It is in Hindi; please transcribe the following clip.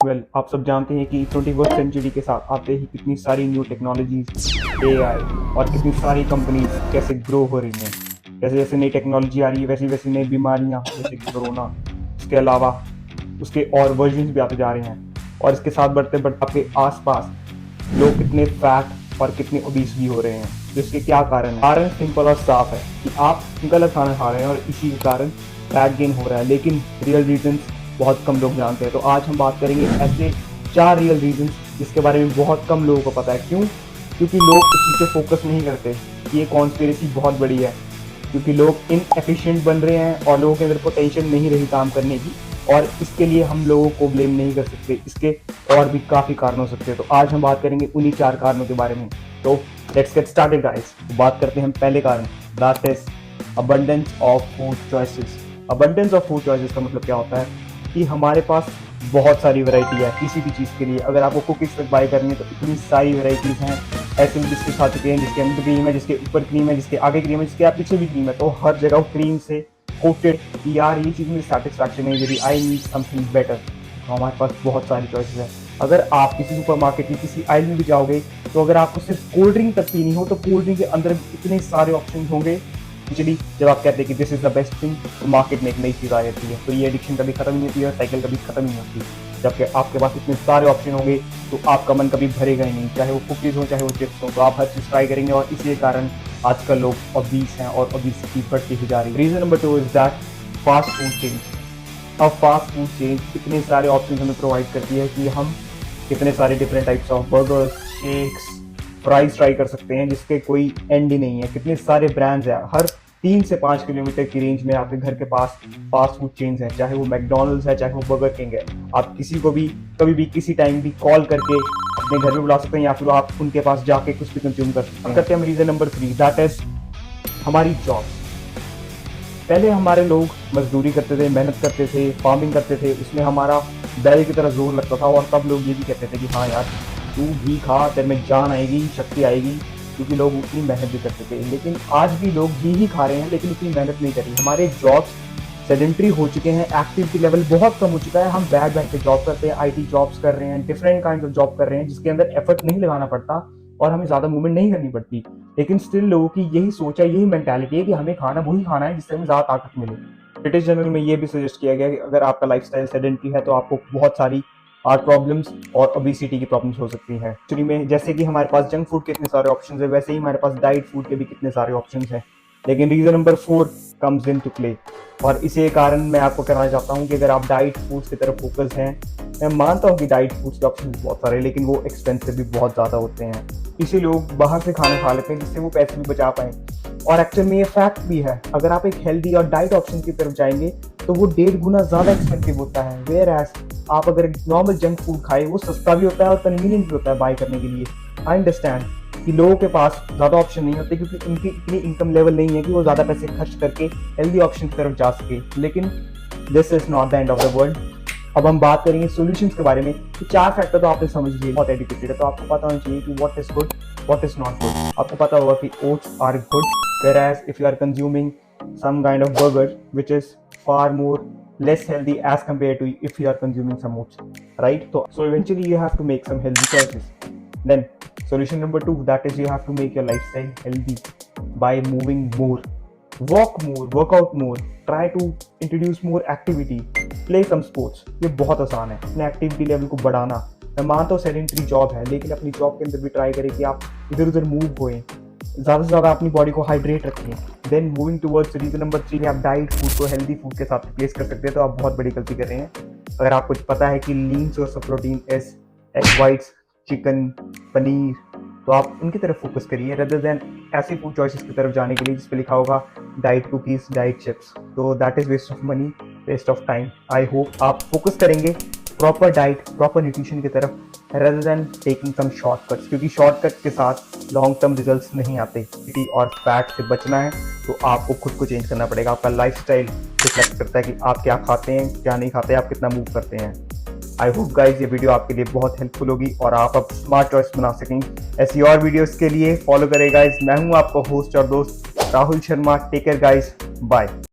आप सब जानते हैं कि 21st सेंचुरी के साथ आते ही कितनी सारी न्यू टेक्नोलॉजीज, एआई और कितनी सारी कंपनीज कैसे ग्रो हो रही हैं। जैसे जैसे नई टेक्नोलॉजी आ रही है वैसी वैसी नई बीमारियां जैसे कि कोरोना, इसके अलावा उसके और वर्जन भी आते जा रहे हैं। और इसके साथ बढ़ते बढ़ते आपके आसपास लोग कितने फैट और कितने ओबीस भी हो रहे हैं। जिसके क्या कारण है? कारण सिंपल और साफ है कि आप गलत खाना खा रहे हैं और इसी के कारण फैट गेन हो रहा है। लेकिन रियल रीजन बहुत कम लोग जानते हैं। तो आज हम बात करेंगे ऐसे 4 रियल रीजंस जिसके बारे में बहुत कम लोगों को पता है। क्यों? क्योंकि लोग इस चीज़ पे फोकस नहीं करते। ये कॉन्स्पिरेसी बहुत बड़ी है क्योंकि लोग इनएफिशिएंट बन रहे हैं और लोगों के अंदर पोटेंशियल नहीं रही काम करने की। और इसके लिए हम लोगों को ब्लेम नहीं कर सकते, इसके और भी काफ़ी कारण हो सकते हैं। तो आज हम बात करेंगे उन्हीं 4 कारणों के बारे में। तो लेट्स गेट स्टार्टेड गाइस। बात करते हैं हम पहले कारण, that is abundance of food choices. Abundance of food choices का मतलब क्या होता है कि हमारे पास बहुत सारी वैरायटी है किसी भी चीज़ के लिए। अगर आपको कुकीज़ तक बाय करनी है तो इतनी सारी वैरायटीज़ हैं। ऐसे बिस्किट खा चुके हैं जिसके अंदर क्रीम है, जिसके ऊपर क्रीम है, जिसके आगे क्रीम है, जिसके आप पीछे भी क्रीम है। तो हर जगह क्रीम से कोटेड यार ये चीज़ में सेटिस्फैक्शन नहीं दे रही, आई नीड समथिंग बेटर। तो हमारे पास बहुत सारी चॉइसेस है। अगर आप किसी सुपरमार्केट में किसी आइल में भी जाओगे तो अगर आपको सिर्फ कोल्ड ड्रिंक तक पीनी हो तो कोल्ड ड्रिंक के अंदर इतने सारे ऑप्शन होंगे। एक्चुअली जब आप कहते हैं कि this is the best thing तो मार्केट में एक नई चीज़ आ जाती है। तो ये एडिक्शन कभी खत्म नहीं होती है, साइकिल कभी खत्म नहीं होती। जबकि आपके पास इतने सारे ऑप्शन होंगे तो आपका मन कभी भरेगा ही नहीं, चाहे वो कुकीज़ हो चाहे वो चिप्स हो। तो आप हर चीज़ ट्राई करेंगे और इसी कारण आजकल लोग ओबीस हैं और ओबेसिटी बढ़ती ही जा रही है। Reason number 2 is that fast food change. अब फास्ट फूड चेंज इतने सारे ऑप्शन हमें प्रोवाइड करती है कि हम कितने सारे different types of burgers, shakes, fries try कर सकते हैं जिसके कोई एंड ही नहीं है। कितने सारे ब्रांड्स हैं, हर 3 से 5 किलोमीटर की रेंज में आपके घर के पास फास्ट फूड चेन्स हैं, चाहे वो मैकडोनल्ड्स है चाहे वो बर्गर किंग है। आप किसी को भी कभी भी किसी टाइम भी कॉल करके अपने घर में बुला सकते हैं या फिर आप उनके पास जाके कुछ भी कंज्यूम कर सकते हैं। करते हैं हम रीजन नंबर 3, दैट इज हमारी जॉब। पहले हमारे लोग मजदूरी करते थे, मेहनत करते थे, फार्मिंग करते थे, उसमें हमारा बैल की तरह जोर लगता था और तब लोग ये भी कहते थे कि हाँ यार तू भी खा, तेरे में जान आएगी, शक्ति आएगी, क्योंकि लोग उतनी मेहनत भी करते थे। लेकिन आज भी लोग ही खा रहे हैं लेकिन उतनी मेहनत नहीं कर रही। हमारे जॉब्स सेडेंट्री हो चुके हैं, एक्टिविटी लेवल बहुत कम हो चुका है। हम बैठ बैठ के जॉब करते हैं, आईटी जॉब्स कर रहे हैं, डिफरेंट काइंड ऑफ जॉब कर रहे हैं जिसके अंदर एफर्ट नहीं लगाना पड़ता और हमें ज़्यादा मूवमेंट नहीं करनी पड़ती। लेकिन स्टिल लोगों की यही सोच है, यही मेंटालिटी है कि हमें खाना वही खाना है जिससे हमें ज़्यादा ताकत मिले। ब्रिटिश जर्नल में ये भी सजेस्ट किया गया कि अगर आपका लाइफस्टाइल सेडेंट्री है तो आपको बहुत सारी हार्ट प्रॉब्लम्स और ओबेसिटी की प्रॉब्लम्स हो सकती हैं। एक्चुअली में जैसे कि हमारे पास जंक फूड के इतने सारे ऑप्शंस है वैसे ही हमारे पास डाइट फूड के भी कितने सारे ऑप्शंस हैं। लेकिन reason number 4 comes into play और इसी कारण मैं आपको कहना चाहता हूँ कि अगर आप डाइट फूड्स की तरफ फोकस हैं, मैं मानता हूँ कि डाइट फूड्स के ऑप्शन बहुत सारे हैं लेकिन वो एक्सपेंसिव भी बहुत ज़्यादा होते हैं। इसी लोग बाहर से खाना खा लेते हैं जिससे वो पैसे भी बचा पाएँ। और एक्चुअल में ये फैक्ट भी है, अगर आप एक हेल्दी और डाइट ऑप्शन की तरफ जाएंगे तो वो 1.5 गुना ज़्यादा एक्सपेंसिव होता है। वेयर एज आप अगर नॉर्मल जंक फूड खाए वो सस्ता भी होता है और कन्वीनियंट भी होता है बाय करने के लिए। आई अंडरस्टैंड कि लोगों के पास ज़्यादा ऑप्शन नहीं होते क्योंकि उनकी इतनी इनकम लेवल नहीं है कि वो ज़्यादा पैसे खर्च करके हेल्दी ऑप्शन की तरफ जा सके। लेकिन this is not the end of the world. अब हम बात करेंगे सॉल्यूशंस के बारे में। तो 4 फैक्टर तो आपने समझ लिए, बहुत एजुकेटेड है तो आपको पता होना चाहिए कि what is good, what is not good. आपको पता होगा कि oats are good, whereas if you are consuming some kind of burger which is far more less healthy as compared to if you are consuming some oats, right? So eventually you have to make some healthy choices. Then solution number 2, that is you have to make your lifestyle healthy by moving more, walk more, work out more, try to introduce more activity, play some sports. ये बहुत आसान है अपने एक्टिविटी लेवल को बढ़ाना। मैं मानता हूँ सेडेंटरी जॉब है लेकिन अपनी जॉब के अंदर भी ट्राई करें कि आप इधर उधर मूव होएं, ज़्यादा से ज़्यादा अपनी बॉडी को हाइड्रेट रखें। Then moving towards reason number 3, आप डाइट फूड को हेल्दी फूड के साथ रिप्लेस कर सकते हैं तो आप बहुत बड़ी गलती कर रहे हैं। अगर आपको पता है कि lean source of protein is egg whites, chicken, paneer, तो आप उनकी तरफ फोकस करिए रेदर देन ऐसी फूड चॉइसेस की तरफ जाने के लिए जिस पे लिखा होगा डाइट कुकीज़, डाइट चिप्स। तो that is waste of money, waste of time. I hope आप फोकस करेंगे प्रॉपर डाइट, प्रॉपर न्यूट्रिशन की तरफ rather than taking some shortcuts, क्योंकि शॉर्टकट के साथ लॉन्ग टर्म रिजल्ट्स नहीं आते। और फैट से बचना है तो आपको खुद को चेंज करना पड़ेगा। आपका लाइफस्टाइल रिफ्लेक्ट करता है कि आप क्या खाते हैं, क्या नहीं खाते, आप कितना मूव करते हैं। आई होप गाइज ये वीडियो आपके लिए बहुत हेल्पफुल होगी और आप अब स्मार्ट चॉइस बना सकेंगे। ऐसी और वीडियोस के लिए फॉलो करें गाइज। मैं हूँ आपका होस्ट और दोस्त Rahul Sharma. Take care guys, bye.